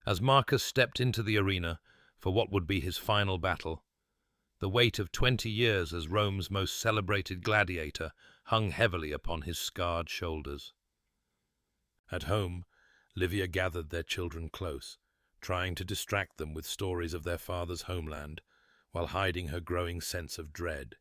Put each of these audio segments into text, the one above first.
As Marcus stepped into the arena for what would be his final battle, the weight of 20 years as Rome's most celebrated gladiator hung heavily upon his scarred shoulders. At home, Livia gathered their children close, trying to distract them with stories of their father's homeland, while hiding her growing sense of dread.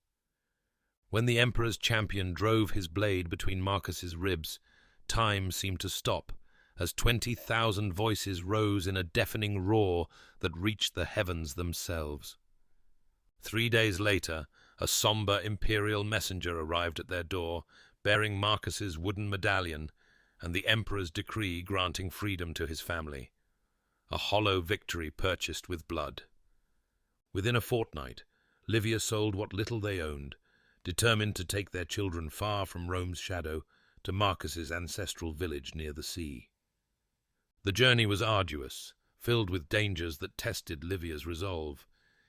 When the emperor's champion drove his blade between Marcus's ribs, time seemed to stop, as 20,000 voices rose in a deafening roar that reached the heavens themselves. 3 days later, a somber imperial messenger arrived at their door, bearing Marcus's wooden medallion and the emperor's decree granting freedom to his family. A hollow victory purchased with blood. Within a fortnight, Livia sold what little they owned, determined to take their children far from Rome's shadow to Marcus's ancestral village near the sea. The journey was arduous, filled with dangers that tested Livia's resolve,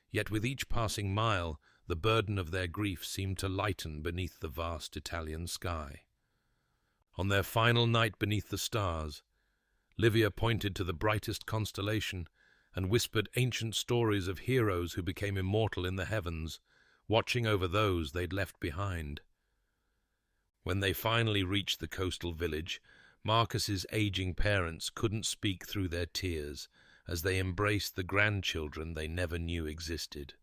yet with each passing mile the burden of their grief seemed to lighten beneath the vast Italian sky. On their final night beneath the stars, Livia pointed to the brightest constellation and whispered ancient stories of heroes who became immortal in the heavens, watching over those they'd left behind. When they finally reached the coastal village, Marcus's aging parents couldn't speak through their tears as they embraced the grandchildren they never knew existed.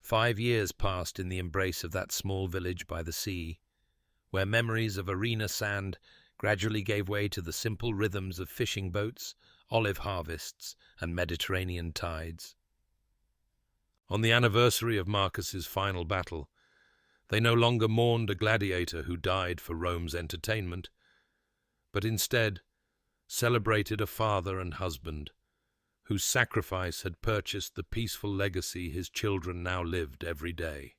5 years passed in the embrace of that small village by the sea, where memories of arena sand gradually gave way to the simple rhythms of fishing boats, olive harvests, and Mediterranean tides. On the anniversary of Marcus's final battle, they no longer mourned a gladiator who died for Rome's entertainment, but instead celebrated a father and husband whose sacrifice had purchased the peaceful legacy his children now lived every day.